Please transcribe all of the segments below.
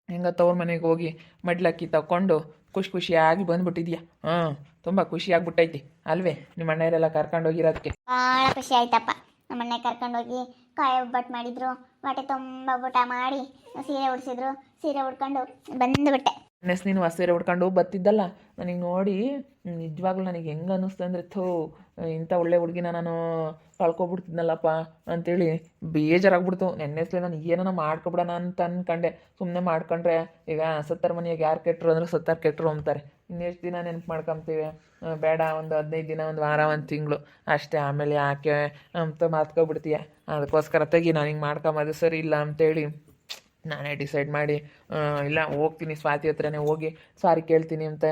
ಹೆಂಗ ತವ್ರ ಮನೆಗೆ ಹೋಗಿ ಮಡ್ಲಕ್ಕಿ ತಗೊಂಡು ಖುಷಿಯಾಗಿ ಬಂದ್ಬಿಟ್ಟಿದ್ಯಾ. ಹಾಂ, ತುಂಬ ಖುಷಿಯಾಗ್ಬಿಟ್ಟೈತಿ ಅಲ್ವೇ ನಿಮ್ಮ ಅಣ್ಣಯರೆಲ್ಲ ಕರ್ಕೊಂಡು ಹೋಗಿರೋದಕ್ಕೆ. ಭಾಳ ಖುಷಿ ಆಯ್ತಪ್ಪ. ನಮ್ಮಣ್ಣ ಕರ್ಕೊಂಡೋಗಿ ಕಾಯಿ ಒಬ್ಬಟ್ಟು ಮಾಡಿದ್ರು, ಹೊಟ್ಟೆ ತುಂಬ ಊಟ ಮಾಡಿ ಸೀರೆ ಉಡಿಸಿದ್ರು, ಸೀರೆ ಉಡ್ಕೊಂಡು ಬಂದುಬಿಟ್ಟೆ. ನೆಸ್ ನೀನು ಸೀರೆ ಉಡ್ಕೊಂಡು ಬತ್ತಿದ್ದಲ್ಲ, ನನಗೆ ನೋಡಿ ನಿಜವಾಗ್ಲೂ ನನಗೆ ಹೆಂಗೆ ಅನ್ನಿಸ್ತು ಅಂದರೆ ಇಂಥ ಒಳ್ಳೆ ಹುಡುಗಿನ ನಾನು ಕಳ್ಕೊಬಿಡ್ತಿದ್ನಲ್ಲಪ್ಪ ಅಂತೇಳಿ ಬೇಜಾರಾಗ್ಬಿಡ್ತು. ನೆನ್ನೆಸ್ಲೆ ನಾನು ಏನಾನ ಮಾಡ್ಕೊಬಿಡೋಣ ಅಂತ ಅಂದ್ಕೊಂಡೆ. ಸುಮ್ಮನೆ ಮಾಡ್ಕೊಂಡ್ರೆ ಈಗ ಸತ್ತರ ಮನೆಯಾಗ ಯಾರು ಕೆಟ್ಟರು ಅಂದ್ರೆ ಸತ್ತಾರು ಕೆಟ್ಟರು ಅಂತಾರೆ. ಇನ್ನೆಷ್ಟು ದಿನ ನೆನಪು ಮಾಡ್ಕೊತೀವಿ? ಬೇಡ, ಒಂದು 15 ದಿನ, ಒಂದು ವಾರ, ಒಂದು ತಿಂಗಳು ಅಷ್ಟೇ. ಆಮೇಲೆ ಯಾಕೆ ಅಂತ ಮಾತ್ಕೊಬಿಡ್ತೀಯ. ಅದಕ್ಕೋಸ್ಕರ ತೆಗಿ ನಾನು ಹಿಂಗೆ ಮಾಡ್ಕೊಂಬದು ಸರಿ ಇಲ್ಲ ಅಂತೇಳಿ ನಾನೇ ಡಿಸೈಡ್ ಮಾಡಿ ಇಲ್ಲ ಹೋಗ್ತೀನಿ, ಸ್ವಾತಿ ಹತ್ರನೇ ಹೋಗಿ ಸಾರಿ ಕೇಳ್ತೀನಿ ಅಂತ.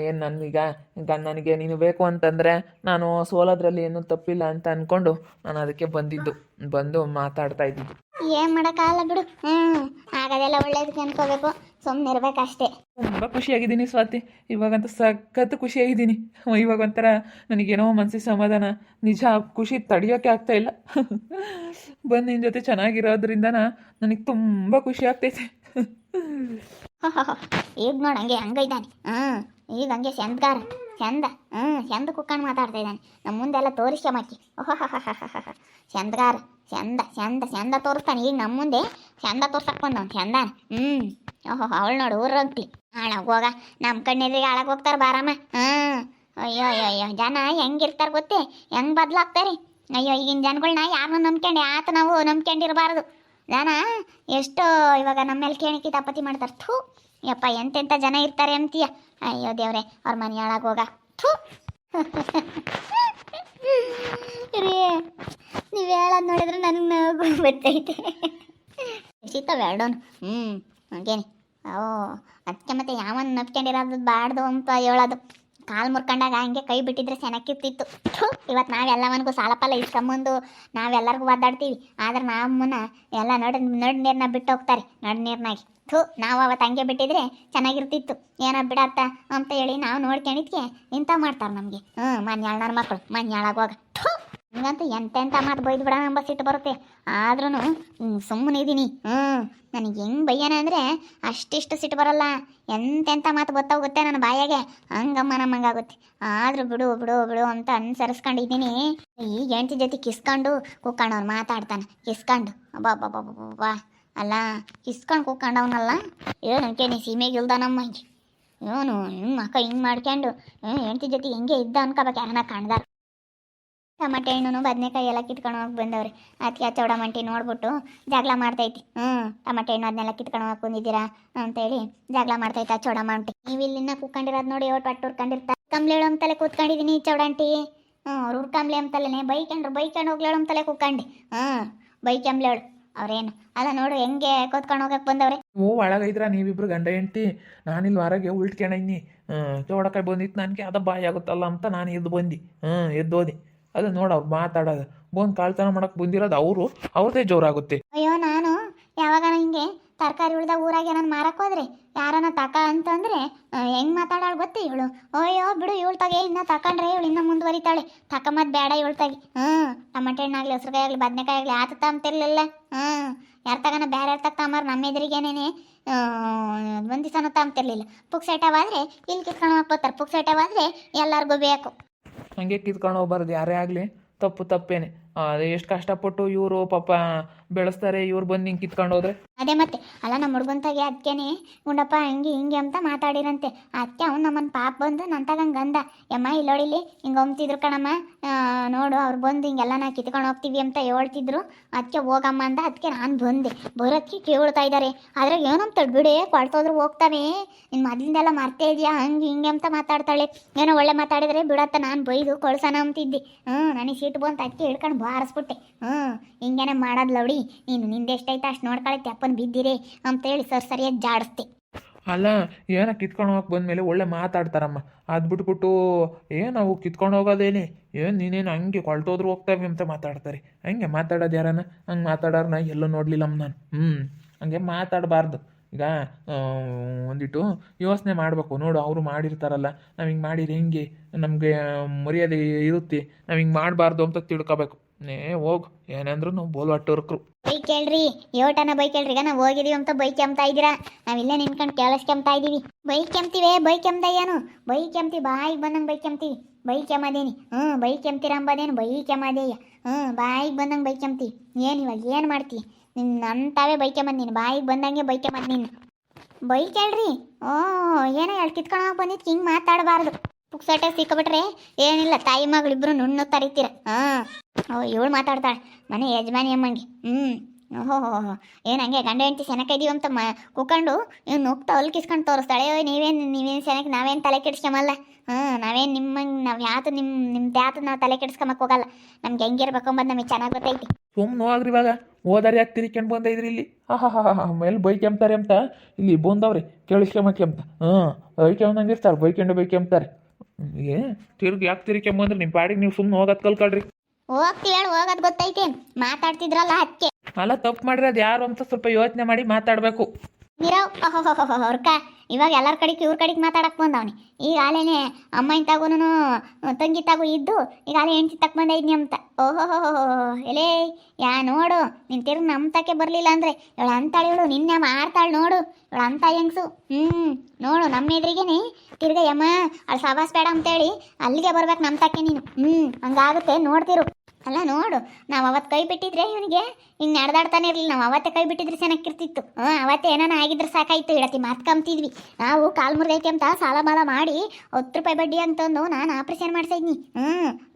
ಏನು ನನಗೆ ನೀನು ಬೇಕು ಅಂತಂದರೆ ನಾನು ಸೋಲೋದ್ರಲ್ಲಿ ಏನೂ ತಪ್ಪಿಲ್ಲ ಅಂತ ಅಂದ್ಕೊಂಡು ನಾನು ಅದಕ್ಕೆ ಬಂದು ಮಾತಾಡ್ತಾ ಇದ್ದಿದ್ದು. ಏನು ಮಾಡೋಕ್ಕಾಗಲ್ಲ ಬಿಡು. ಆಗೋದೆಲ್ಲ ಒಳ್ಳೇದಕ್ಕೆ ಅನ್ಕೋಬೇಕು, ಸುಮ್ಮನೆ ಇರ್ಬೇಕಷ್ಟೇ. ತುಂಬ ಖುಷಿಯಾಗಿದ್ದೀನಿ ಸ್ವಾತಿ, ಇವಾಗಂತೂ ಸಖತ್ತು ಖುಷಿಯಾಗಿದ್ದೀನಿ. ಇವಾಗ ಒಂಥರ ನನಗೇನೋ ಮನಸ್ಸಿಗೆ ಸಮಾಧಾನ. ನಿಜ ಖುಷಿ ತಡೆಯೋಕ್ಕೆ ಆಗ್ತಾಯಿಲ್ಲ. ಬಂದು ನಿನ್ನ ಜೊತೆ ಚೆನ್ನಾಗಿರೋದ್ರಿಂದ ನನಗೆ ತುಂಬ ಖುಷಿ ಆಗ್ತೈತೆ. ಈಗ ನೋಡು ಹಂಗೆ ಇದ್ದಾನೆ. ಈಗ ಹಂಗೆ ಚಂದ ಕುಕ್ಕಂಡು ಮಾತಾಡ್ತಾ ಇದ್ದಾನೆ. ನಮ್ಮ ಮುಂದೆಲ್ಲ ತೋರಿಸ್ಕೊಂಬಕ್ಕಿ. ಚಂದಗಾರ ಚಂದ ತೋರಿಸ್ತಾನೆ. ಈಗ ನಮ್ಮ ಮುಂದೆ ಚಂದ ತೋರ್ಸಕ್ಕೆ ಬಂದವನು ಚಂದಾನ. ಅವಳು ನೋಡು ಊರಂಕ್ಲಿ ಹಾಳಾಗೋಗ ನಮ್ಮ ಕಣ್ಣೆದ್ರಿಗೆ ಹಾಳಾಗಿ ಹೋಗ್ತಾರೆ ಬಾರಮ್ಮ. ಅಯ್ಯೋ ಜನ ಹೆಂಗಿರ್ತಾರೆ ಗೊತ್ತೇ, ಹೆಂಗೆ ಬದಲಾಗ್ತಾರೆ. ಅಯ್ಯೋ ಈಗಿನ ಜನಗಳನ್ನ ಯಾರನ್ನ ನಂಬ್ಕೊಂಡು ನಾವು ನಂಬ್ಕೊಂಡಿರಬಾರ್ದು. ಜನ ಎಷ್ಟೋ ಇವಾಗ ನಮ್ಮ ಮೇಲೆ ಕೇಣಿಕೆ ತಪ್ಪತಿ ಮಾಡ್ತಾರೆ. ಥೂ ಯಪ್ಪ, ಎಂತೆಂಥ ಜನ ಇರ್ತಾರೆ ಅಂತೀಯ. ಅಯ್ಯೋ ದೇವ್ರೆ, ಅವ್ರ ಮನೆ ಹಾಳಾಗೋಗ. ಥೂ ರೀ, ನೀವು ಹೇಳೋದು ನೋಡಿದ್ರೆ ನನಗೆ ನಗು ಬರ್ತೈತೆ. ಸಿಗ್ತಾವೆ ಎರಡೋನು. ಹಾಗೇನೆ ಅದಕ್ಕೆ ಮತ್ತೆ ಯಾವನ್ ನಂಬ್ಕೊಂಡಿರೋದು ಬಾಡ್ದು ಅಂತ ಹೇಳೋದು. ಕಾಲು ಮುರ್ಕೊಂಡಾಗ ಹಂಗೆ ಕೈ ಬಿಟ್ಟಿದ್ರೆ ಚೆನ್ನಾಗಿರ್ತಿತ್ತು. ಇವತ್ತು ನಾವೆಲ್ಲವನಿಗೂ ಸಾಲ ಪಾಲ ಇಸ್ಕೊಂಬಂದು ನಾವೆಲ್ಲರಿಗೂ ಒದ್ದಾಡ್ತೀವಿ. ಆದ್ರೆ ನಮ್ಮನ್ನ ಎಲ್ಲ ನಡು ನೀರನ್ನ ಬಿಟ್ಟು ಹೋಗ್ತಾರೆ, ನಡು ನೀರ್ನಾಗಿ. ನಾವು ಅವತ್ತು ಹಂಗೆ ಬಿಟ್ಟಿದ್ರೆ ಚೆನ್ನಾಗಿರ್ತಿತ್ತು. ಏನೋ ಬಿಡತ್ತ ಅಂತ ಹೇಳಿ ನಾವು ನೋಡ್ಕೊಂಡಿದ್ಕೆ ಇಂಥ ಮಾಡ್ತಾರೆ ನಮಗೆ. ಮನ್ಯಾಳ ನನ್ನ ಮಕ್ಕಳು ಮನ್ಯಾಳಾಗುವಾಗ ನಿಮಗಂತೂ ಎಂತೆಂಥ ಮಾತು ಬೈದು ಬಿಡೋಣ ಎಂಬ ಸಿಟ್ಟು ಬರುತ್ತೆ. ಆದ್ರೂ ಸುಮ್ಮನೆ ಇದ್ದೀನಿ. ನನಗೆ ಹೆಂಗೆ ಬೈಯನ ಅಂದರೆ ಅಷ್ಟಿಷ್ಟು ಸಿಟ್ಟು ಬರೋಲ್ಲ. ಎಂತೆಂಥ ಮಾತು ಗೊತ್ತಾಗುತ್ತೆ ನನ್ನ ಬಾಯಾಗೆ, ಹಂಗಮ್ಮ ನಮ್ಮಂಗಾಗುತ್ತೆ. ಆದರೂ ಬಿಡು ಅಂತ ಅನುಸರಿಸ್ಕೊಂಡಿದ್ದೀನಿ. ಈಗ ಹೆಂಡತಿ ಜೊತೆ ಕಿಸ್ಕೊಂಡು ಕೂತ್ಕೊಂಡವ್ನು ಮಾತಾಡ್ತಾನೆ. ಕಿಸ್ಕೊಂಡು ಅಬ್ಬಾ ಅಲ್ಲ, ಕಿಸ್ಕೊಂಡು ಕೂತ್ಕೊಂಡವನಲ್ಲ. ಏನಕ್ಕೆ ನೀ ಸೀಮೆಗೆ ಇಲ್ದ ನಮ್ಮ ಇವನು ನಿಮ್ಮ ಅಕ್ಕ ಹಿಂಗೆ ಮಾಡ್ಕೊಂಡು ಹೆಂಡತಿ ಜೊತೆ ಹಿಂಗೆ ಇದ್ದ ಅನ್ಕೋಬೇಕು. ಯಾರನ್ನ ಕಾಣ್ದಾರ ಟಮಾಟೆ ಹಣ್ಣು ಬದನೆಕಾಯಿ ಎಲ್ಲ ಕಿತ್ಕೊಂಡು ಹೋಗಿ ಬಂದವ್ರಿ. ಅದಕ್ಕೆ ಆ ಚೌಡಮಂಟಿ ನೋಡ್ಬಿಟ್ಟು ಜಗಳ ಮಾಡ್ತೈತಿ. ಟಮಾಟೆ ಹಣ್ಣು ಅದನ್ನೆಲ್ಲ ಕಿತ್ಕೊಂಡು ಹೋಗಿ ಬಂದಿದ್ದೀರಾ ಅಂತೇಳಿ ಜಗಳ ಮಾಡ್ತೈತೆ ಆ ಚೌಡಮಂಟಿ. ನೀವು ಇಲ್ಲಿನ ಕೂತ್ಕೊಂಡಿರೋದು ನೋಡಿ ಅವ್ರು ಪಟ್ಟು ಹುರ್ಕೊಂಡಿರ್ತಾರೆ. ಕಂಬ್ಲೇಳು ಅಂತಲೇ ಕೂತ್ಕೊಂಡಿದ್ದೀನಿ ಚೌಡಂಟಿ. ಅವ್ರು ಹುರ್ಕಂಬ್ಲೆ ಅಂತಲೇ ಬೈಕೊಂಡು ಹೋಗ್ಲೇಳು ಅಂತಲೇ ಕೂತ್ಕೊಂಡು ಬೈಕಂಬ್ಲೇಳು ಅವ್ರೇನು ಅಲ್ಲ. ನೋಡು ಹೆಂಗೆ ಕೂತ್ಕೊಂಡು ಹೋಗಕ್ಕೆ ಬಂದವ್ರೆ. ಒಳಗೈದ್ರ ನೀವಿಬ್ರು ಗಂಡ ಹೆಂಡ್ತಿ, ನಾನಿಲ್ಲಿ ಹೊರಗೆ ಉಳ್ಟ್ಕೊಂಡೀನಿ. ಚೌಡಕಾಯಿ ಬಂದಿತ್ತು ನನಗೆ, ಅದ ಬಾಯಿ ಆಗುತ್ತಲ್ಲ ಅಂತ ನಾನು ಎದ್ದೋದಿ. ಅದು ನೋಡು ಅವ್ರು ಮಾತಾಡೋದು ಬಂದು ಕಾಳ್ತನ ಮಾಡಕ್ಕೆ ಬಂದಿರೋದು ಅವ್ರದ್ದೇ ಜೋರಾಗುತ್ತೆ. ಅಯ್ಯೋ, ನಾನು ಯಾವಾಗ ಹಿಂಗೆ ತರಕಾರಿ ಉಳ್ದಾಗ ಊರಾಗೆ ನಾನು ಮಾರಕ್ಕೆ ಹೋದ್ರೆ ಯಾರನ್ನ ತಕ ಅಂತಂದರೆ ಹೆಂಗೆ ಮಾತಾಡೋಳು ಗೊತ್ತೇ ಇವಳು. ಅಯ್ಯೋ ಬಿಡು, ಇವಳು ತಗೆ ಇನ್ನು ತಕೊಂಡ್ರೆ ಇವಳು ಇನ್ನೂ ಮುಂದುವರಿತಾಳೆ. ತಕೊಂಬದು ಬೇಡ ಇವಳು ತಗಿ. ಟಮಾಟೆ ಹಣ್ಣಾಗಲಿ ಹಸ್ರುಕಾಯಿ ಆಗಲಿ ಬದನೆಕಾಯಿ ಆಗಲಿ ಆತ ಅಂತಿರ್ಲಿಲ್ಲ. ಯಾರು ತಗೋಣ ಬೇರೆ ಯಾರು ತಗೊಂಬಾರ ನಮ್ಮ ಎದುರಿಗೇನೇನೆ ಒಂದು ದಿವಸನೂ ತಗೊಂತಿರ್ಲಿಲ್ಲ. ಪುಕ್ಸೈಟವಾದರೆ ಇಲ್ಲಿ ಕಿತ್ಕೊಂಡು ಹೋಗ್ಬೋತಾರೆ. ಪುಕ್ಸೈಟವಾದರೆ ಎಲ್ಲರಿಗೂ ಬೇಕು. ಹಂಗೆ ಕಿತ್ಕೊಂಡು ಹೋಗ್ಬಾರ್ದು ಯಾರೇ ಆಗಲಿ, ತಪ್ಪೇನೆ. ಅದು ಎಷ್ಟು ಕಷ್ಟಪಟ್ಟು ಇವರು ಪಾಪ ಬೆಳೆಸ್ತಾರೆ, ಇವ್ರು ಬಂದು ಹಿಂಗೆ ಕಿತ್ಕೊಂಡು ಹೋದ್ರೆ. ಅದೇ ಮತ್ತೆ ಅಲ್ಲ, ನಮ್ಮ ಹುಡುಗಂತಾಗೆ ಅದಕ್ಕೇನೆ ಗುಂಡಪ್ಪ ಹಿಂಗೆ ಅಂತ ಮಾತಾಡಿರಂತೆ. ಅದಕ್ಕೆ ಅವ್ನು ನಮ್ಮನ್ನು ಪಾಪ ಬಂದು ನನ್ನ ತಗಂಗೆ ಅಂದ, ಯಮ್ಮ ಇಲ್ಲೋಡಿಲಿ ಹಿಂಗೆ ಹೊಮ್ತಿದ್ರು ಕಣಮ್ಮ, ನೋಡು ಅವ್ರು ಬಂದು ಹಿಂಗೆಲ್ಲ ನಾ ಕಿತ್ಕೊಂಡು ಹೋಗ್ತೀವಿ ಅಂತ ಹೇಳ್ತಿದ್ರು. ಅದಕ್ಕೆ ಹೋಗಮ್ಮ ಅಂದ. ಅದಕ್ಕೆ ನಾನು ಬಂದೆ. ಬರೋಕ್ಕೆ ಕೇಳ್ತಾ ಇದ್ದಾರೆ. ಆದರೆ ಏನಂತ ಬಿಡೆ ಕೊಳ್ತೋದ್ರು ಹೋಗ್ತಾವೆ. ಇನ್ನು ಮೊದಲಿಂದೆಲ್ಲ ಮರ್ತೇ ಇದೆಯಾ ಹಿಂಗೆ ಅಂತ ಮಾತಾಡ್ತಾಳೆ. ಏನೋ ಒಳ್ಳೆ ಮಾತಾಡಿದ್ರೆ ಬಿಡತ್ತ ನಾನು ಬೈದು ಕಳ್ಸೋಣ ಅಂತಿದ್ದೆ. ನನಗೆ ಸೀಟು ಬಂತು. ಅದಕ್ಕೆ ಹಿಡ್ಕೊಂಡು ಬಾರಿಸ್ಬಿಟ್ಟೆ. ಹಿಂಗೇನೆ ಮಾಡೋದು ಲೌಡಿ ನೀನು, ನಿಂದು ಎಷ್ಟೈತೆ ಅಷ್ಟು ನೋಡ್ಕೊಳತ್ತೆ ಅಪ್ಪನ ಬಿದ್ದಿರಿ ಅಂತೇಳಿ ಸರಿಯಾಗಿ ಜಾಡಿಸ್ತೆ. ಅಲ್ಲ, ಏನೋ ಕಿತ್ಕೊಂಡು ಹೋಗಕ್ಕೆ ಬಂದಮೇಲೆ ಒಳ್ಳೆ ಮಾತಾಡ್ತಾರಮ್ಮ. ಅದು ಬಿಟ್ಬಿಟ್ಟು ನಾವು ಕಿತ್ಕೊಂಡು ಹೋಗೋದೇನೆ, ನೀನೇನು ಹಂಗೆ ಕೊಳ್ತೋದ್ರು ಹೋಗ್ತಾವೆ ಅಂತ ಮಾತಾಡ್ತಾರೆ. ಹಂಗೆ ಮಾತಾಡೋದು ಯಾರನ್ನ ಹಂಗೆ ಮಾತಾಡೋರ್ನ ಎಲ್ಲೂ ನೋಡ್ಲಿಲ್ಲಮ್ಮ ನಾನು. ಹಂಗೆ ಮಾತಾಡಬಾರ್ದು. ಈಗ ಆ, ಒಂದಿಟ್ಟು ಯೋಚನೆ ಮಾಡಬೇಕು. ನೋಡು ಅವರು ಮಾಡಿರ್ತಾರಲ್ಲ, ನಾವು ಹಿಂಗೆ ಮಾಡಿರಿ ಹೆಂಗೆ ನಮಗೆ ಮರ್ಯಾದೆ ಇರುತ್ತೆ, ನಾವು ಹಿಂಗೆ ಮಾಡಬಾರ್ದು ಅಂತ ತಿಳ್ಕೊಬೇಕು. ಹೋಗು ಏನಂದ್ರು ನಾವು ಬೋಲ್ ಹೊಟ್ಟೋರ್ಕ್ರು. ಬೈ ಕೇಳ್ರಿ, ಯೋಟನ ಬೈ ಕೇಳ್ರಿ. ಈಗ ನಾವು ಹೋಗಿದೀವಿ ಅಂತ ಬೈ ಕೆಮ್ತಾ ಇದ್ದೀರಾ, ನಾವಿಲ್ಲೇ ನಿನ್ಕೊಂಡು ಕೇಳಿಸ್ಕೆಮ್ತಾ ಇದೀವಿ. ಬೈ ಕೆಮ್ತೀವಿ, ಬೈ ಕೆಮ್ದಯ್ಯನು, ಬೈ ಕೆಮ್ತಿ ಬಾಯಿಗೆ ಬಂದಂಗೆ ಬೈ ಕೆಮ್ತೀವಿ. ಬೈ ಕೆಮ್ಮದೇನಿ, ಬೈ ಕೆಮ್ತೀರ ಅಂಬದೇನು ಬೈ ಕೆಮ್ಮದೇಯ. ಬಾಯಿಗೆ ಬಂದಂಗೆ ಬೈ ಕೆಮ್ತೀವಿ. ಏನು ಇವಾಗ ಏನು ಮಾಡ್ತೀವಿ? ನಿನ್ನ ಅಂತಾವೇ ಬೈ ಕೆಮ್ಮದ್ ನೀನು, ಬಾಯಿಗೆ ಬಂದಂಗೆ ಬೈ ಕೆಮ್ಮದ್ ನೀನು. ಬೈ ಕೇಳ್ರಿ. ಏನೋ ಹೇಳಿ ಕಿತ್ಕೊಂಡು ಬಂದಿತ್ತು, ಹಿಂಗೆ ಮಾತಾಡಬಾರ್ದು. ಪುಕ್ಸಟೆ ಸಿಕ್ಕಿಬಿಟ್ರೆ ಏನಿಲ್ಲ, ತಾಯಿ ಮಗಳಿಬ್ರು ನುಣ್ಣು ತರಿತೀರ. ಇವಳು ಮಾತಾಡ್ತಾಳೆ ಮನೆ ಯಜಮಾನಿ ಅಮ್ಮಂಗೆ. ಓಹೋ ಏನು ಹಂಗೆ ಗಂಡ ಹೆಂಡತಿ ಸೆನಕ ಇದೀವಿ ಅಂತ ಕುಕೊಂಡು ಇವ್ನು ನುಗ್ತಾ ಹೊಲ್ಕಿಸ್ಕೊಂಡು ತೋರಿಸ್ತಾಳೆ. ನೀವೇನು ಸೆನಕ್ಕೆ ನಾವೇನು ತಲೆ ಕೆಡ್ಸ್ಕೊಂಬಲ್ಲ. ನಾವೇನು ನಿಮ್ಮಂಗೆ ನಾವು ಯಾತು ನಿಮ್ಮ ತ್ಯಾತು ನಾವು ತಲೆ ಕೆಡ್ಸ್ಕೊಂಬಕ್ಕೆ ಹೋಗಲ್ಲ. ನಮ್ಗೆ ಹೆಂಗಿರ್ಬೇಕೊಂಬದು ನಮಗೆ ಚೆನ್ನಾಗಿ ಗೊತ್ತೈತಿ. ಸುಮ್ಮನೆ ಹೋಗ್ರಿ, ಇವಾಗ ಹೋದಾರೆ ಯಾಕೆ ತಿರ್ಕೊಂಡು ಬಂದೈದ್ರಿ ಇಲ್ಲಿ? ಮೇಲೆ ಬೈಕೆಂಬ್ತಾರೆ ಅಂತ ಇಲ್ಲಿ ಬಂದವ್ರಿ ಕೇಳಿಸ್ಕೊಂಬಕ್ಕೆ ಅಂತ. ಬೈಕೆಂಬಂಗೆ ಇರ್ತಾರೆ, ಬೈಕೆಂಬ್ತಾರೆ. ತಿರ್ಗಿ ಯಾಕೆ ತಿರ್ಕೊಂಬಂದ್ರಿ? ನಿಮ್ಮ ಪಾಡಿಗೆ ನೀವು ಸುಮ್ಮನೆ ಹೋಗೋದು ಕಲ್ಕೊಳ್ರಿ. ಹೋಗ್ತೀವಿ ಹೇಳು, ಹೋಗೋದು ಗೊತ್ತೈತೆ. ಮಾತಾಡ್ತಿದ್ರಲ್ಲ ಅದಕ್ಕೆ. ಅಲ್ಲ, ತಪ್ಪು ಮಾಡಿರೋದು ಯಾರು ಅಂತ ಸ್ವಲ್ಪ ಯೋಚನೆ ಮಾಡಿ ಮಾತಾಡಬೇಕು. ನೀರವ್ ಅವ್ರಕ್ಕ ಇವಾಗ ಎಲ್ಲರ ಕಡೆಗೆ ಇವ್ರ ಕಡೆಗೆ ಮಾತಾಡಕ್ಕೆ ಬಂದವನಿ. ಈಗ ಆಲೇನೆ ಅಮ್ಮ ಇಂತಾಗೂ ತಂಗಿ ತಾಗೂ ಇದ್ದು ಈಗ ಆಲೆ ಹೆಂಡ್ತಿ ತಕ್ಕ ಬಂದೈದ್ನಿ ಅಂತ. ಎಲೇ ಯಾ ನೋಡು, ನಿನ್ ತಿರ್ಗಿ ನಮ್ಮ ತಕ್ಕೆ ಬರಲಿಲ್ಲ ಅಂದರೆ ಇವಳು ಅಂತಾಳೆ, ಇವಳು ನಿನ್ನೆ ಮಾಡ್ತಾಳೆ ನೋಡು, ಇವಳು ಅಂತ ಹೆಂಗ್ಸು. ನೋಡು ನಮ್ಮ ಎದುರಿಗೇನೆ ತಿರ್ಗ ಯಮ್ಮ ಅಲ್ಲಿ ಸವಾಸ್ ಬೇಡ ಅಂತೇಳಿ ಅಲ್ಲಿಗೆ ಬರ್ಬೇಕು ನಮ್ಮ ತಕ್ಕೆ ನೀನು. ಹಂಗಾಗುತ್ತೆ ನೋಡ್ತಿರು. ಅಲ್ಲ ನೋಡು, ನಾವು ಅವತ್ತು ಕೈ ಬಿಟ್ಟಿದ್ರೆ ಇವನಿಗೆ ಹಿಂಗೆ ನಡೆದಾಡ್ತಾನೆ ಇರಲಿಲ್ಲ. ನಾವು ಅವತ್ತೇ ಕೈ ಬಿಟ್ಟಿದ್ರೆ ಚೆನ್ನಾಗಿರ್ತಿತ್ತು. ಅವತ್ತೇ ಏನಾನ ಆಗಿದ್ರೆ ಸಾಕಾಯ್ತು, ಇಡತಿ ಮಾತ್ಕೊಂತಿದ್ವಿ. ನಾವು ಕಾಲು ಮುರಿದೈತಿ ಅಂತ ಸಾಲ ಬಾಲ ಮಾಡಿ 10 ರೂಪಾಯಿ ಬಡ್ಡಿ ಅಂತಂದು ನಾನು ಆಪ್ರೇಷನ್ ಮಾಡ್ಸಿದ್ನಿ.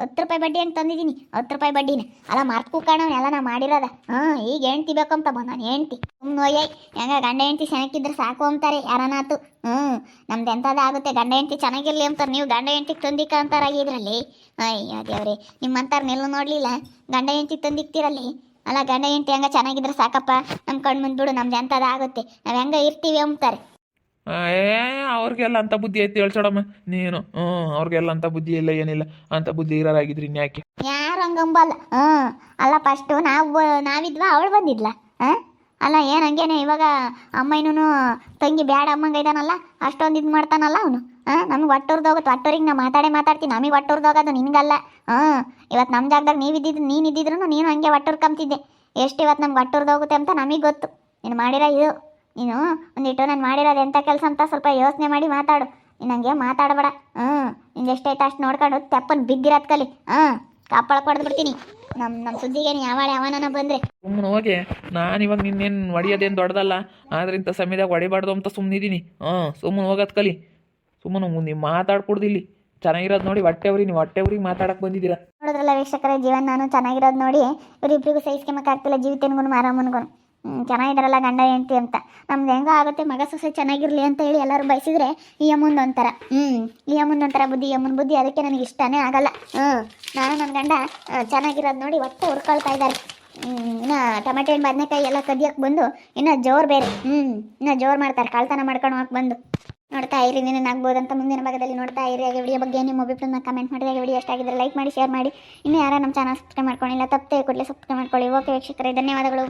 10 ರೂಪಾಯಿ ಬಡ್ಡಿ ಅಂತ ತಂದಿದ್ದೀನಿ. 10 ರೂಪಾಯಿ ಬಡ್ಡಿನ ಅಲ್ಲ ಮರ್ತು ಕೂಕಣವ್ ಎಲ್ಲ ನಾವು ಮಾಡಿರೋದ. ಈಗ ಹೆಂಡ್ತಿ ಬೇಕಂತ ಬಂದ ಹೆಂಡ್ತಿ ಸುಮ್ಮನೆ ಹೆಂಗ ಗಂಡ ಹೆಂಡ್ತಿ ಚೆನ್ನಾಗಿದ್ರೆ ಸಾಕು ಅಂತಾರೆ ಯಾರನಾತು. ನಮ್ದು ಎಂಥದ್ದಾಗುತ್ತೆ, ಗಂಡ ಹೆಂಡ್ತಿ ಚೆನ್ನಾಗಿರ್ಲಿ ಅಂತಾರೆ. ನೀವು ಗಂಡ ಹೆಂಡ್ತಿಗೆ ತಂದಿಕ್ಕ ಅಂತಾರಾಗಿದ್ರಲ್ಲಿ. ಅಯ್ಯ ದೇವ್ರೆ, ನಿಮ್ಮಂತಾರ ನೆಲ್ಲ ನೋಡಲಿಲ್ಲ, ಗಂಡ ಹೆಂಡ್ತಿ ತಂದಿಕ್ತಿರಲ್ಲಿ. ಅಲ್ಲ ಗಂಡ ಹೆಂಡ್ತಿ ಹಂಗ ಚೆನ್ನಾಗಿದ್ರೆ ಸಾಕಪ್ಪ, ನಮ್ಮ ಕಣ್ಣು ಮುಂದ್ಬಿಡು, ನಮ್ದು ಎಂಥದ್ದಾಗುತ್ತೆ, ನಾವು ಹೆಂಗ ಇರ್ತೀವಿ ಅಂತಾರೆ. ಅವ್ರಿಗೆಲ್ಲ ಅಂತ ಬುದ್ಧಿ ಐತಿ ಹೇಳ್ಸೋಡಮ್ಮ ನೀನು. ಅವ್ರಿಗೆಲ್ಲ ಅಂತ ಬುದ್ಧಿ ಇಲ್ಲ, ಏನಿಲ್ಲ. ಅಂತ ಬುದ್ಧಿ ಇರೋರಾಗಿದ್ರಿ ಯಾಕೆ? ಯಾರು ಹಂಗಂಬಲ್ಲ. ಅಲ್ಲ ಫಸ್ಟು ನಾವಿದ್ವಾ, ಅವಳು ಬಂದಿದ್ಲ. ಅಲ್ಲ ಏನು ಹಂಗೇನೆ ಇವಾಗ ಅಮ್ಮನೂ ತಂಗಿ ಬ್ಯಾಡ ಅಮ್ಮಂಗ ಇದಾನಲ್ಲ, ಅಷ್ಟೊಂದು ಇದು ಮಾಡ್ತಾನಲ್ಲ ಅವನು. ನಮ್ಗೆ ಒಟ್ಟೂರ್ದೋಗುತ್ತೆ, ಒಟ್ಟೂರಿಗೆ ನಾ ಮಾತಾಡ್ತೀನಿ. ನಮಗೆ ಒಟ್ಟೂರ್ದೋಗೋದು ನಿನ್ಗಲ್ಲ. ಇವತ್ತು ನಮ್ಮ ಜಾಗದಾಗ ನೀನು ಇದ್ದಿದ್ರು ನೀನು ಹಂಗೆ ಒಟ್ಟೂರ್ ಕಂತಿದ್ದೆ. ಎಷ್ಟು ಇವತ್ತು ನಮ್ಗೆ ಒಟ್ಟೂರ್ದೋಗುತ್ತೆ ಅಂತ ನಮಗೆ ಗೊತ್ತು. ನೀನು ಮಾಡಿರೋ ಇದು, ನೀನು ಒಂದಿಟ್ಟು ನಾನು ಮಾಡಿರೋದು ಎಂಥ ಕೆಲಸ ಅಂತ ಸ್ವಲ್ಪ ಯೋಚನೆ ಮಾಡಿ ಮಾತಾಡು. ನೀನು ಹಂಗೆ ಮಾತಾಡಬೇಡ. ನಿಂದು ಎಷ್ಟೈತೆ ಅಷ್ಟು ನೋಡ್ಕೊಂಡು ತೆಪ್ಪನ್ ಬಿದ್ದಿರೋದು ಕಲಿ. ಕಾಪಾಳಕ್ಕೆ ಹೊಡೆದು ಬಿಡ್ತೀನಿ. ನಮ್ಮ ಸುದ್ದಿಗೆ ಯಾವನ ಬಂದರೆ ಸುಮ್ಮನೆ ಹೋಗಿ. ನಾನು ಇವಾಗ ನಿನ್ನೇನು ಹೊಡಿಯೋದೇನು ದೊಡ್ಡದಲ್ಲ, ಆದ್ರೆ ಇಂಥ ಸಮಯದಾಗ ಹೊಡಿಬಾರ್ದು ಅಂತ ಸುಮ್ಮನಿದ್ದೀನಿ. ಸುಮ್ಮನೆ ಹೋಗೋದು ಕಲಿ. ಸುಮ್ಮನೆ ನೀವು ಮಾತಾಡ್ಕೊಡ್ದು ಇಲ್ಲಿ. ಚೆನ್ನಾಗಿರೋದು ನೋಡಿ ಹೊಟ್ಟೆವ್ರಿ, ನೀವು ಹೊಟ್ಟೆವ್ರಿಗೆ ಮಾತಾಡಕ್ಕೆ ಬಂದಿದ್ದೀರಾ. ನೋಡಿದ್ರಲ್ಲ ವೀಕ್ಷಕರ, ಜೀವನ ನಾನು ಚೆನ್ನಾಗಿರೋದು ನೋಡಿ ಇವರಿಬ್ಬರಿಗೂ ಸಹಿಸ್ಕೊಂಬಕ್ಕಾಗ್ತಿಲ್ಲ, ಜೀವಿತನಿಗೂ ಮಾರಮ್ಮನಿಗೂ. ಚೆನ್ನಾಗಿದ್ದಾರಲ್ಲ ಗಂಡ ಹೆಂಡ್ತಿ ಅಂತ. ನಮ್ದು ಹೆಂಗ ಆಗುತ್ತೆ, ಮಗ ಸೊಸೆ ಚೆನ್ನಾಗಿರಲಿ ಅಂತ ಹೇಳಿ ಎಲ್ಲರೂ ಬಯಸಿದ್ರೆ ಈ ಅಮ್ಮಂದು ಒಂಥರ ಈ ಅಮ್ಮಂದು ಒಂಥರ ಬುದ್ಧಿ, ಈ ಅಮ್ಮನ ಬುದ್ಧಿ. ಅದಕ್ಕೆ ನನಗೆ ಇಷ್ಟನೇ ಆಗಲ್ಲ. ನಾನು ನನ್ನ ಗಂಡ ಚೆನ್ನಾಗಿರೋದು ನೋಡಿ ಒಟ್ಟು ಹುರ್ಕೊಳ್ತಾ ಇದ್ದಾರೆ. ಇನ್ನು ಟೊಮೆಟೊ ಹಣ್ಣು ಬದನೆಕಾಯಿ ಎಲ್ಲ ಕದಿಯಕ್ಕೆ ಬಂದು ಇನ್ನೂ ಜೋರು ಬೇರೆ. ಇನ್ನೂ ಜೋರು ಮಾಡ್ತಾರೆ, ಕಳ್ತನ ಮಾಡ್ಕೊಂಡು ಹೋಗಕ್ಕೆ ಬಂದು. ನೋಡ್ತಾ ಇರಿ, ನೀನು ಆಗ್ಬೋದಂತ ಮುಂದಿನ ಭಾಗದಲ್ಲಿ ನೋಡ್ತಾ ಇರಿ. ಹಾಗೆ ವಿಡಿಯೋ ಬಗ್ಗೆ ನಿಮ್ಮ ಅಭಿಪ್ರಾಯನ ಕಮೆಂಟ್ ಮಾಡಿದಾಗ ವಿಡಿಯೋ ಎಷ್ಟಾಗಿದ್ದರೆ ಲೈಕ್ ಮಾಡಿ, ಶೇರ್ ಮಾಡಿ. ಇನ್ನೂ ಯಾರು ನಮ್ಮ ಚಾನಲ್ ಸಬ್ಸ್ಕ್ರೈಬ್ ಮಾಡ್ಕೊಂಡಿಲ್ಲ, ತಪ್ಪದೆ ಕೂಡಲೇ ಸಬ್ಸ್ಕ್ರೈಬ್ ಮಾಡ್ಕೊಳ್ಳಿ. ಓಕೆ ವೀಕ್ಷಕರೇ, ಧನ್ಯವಾದಗಳು.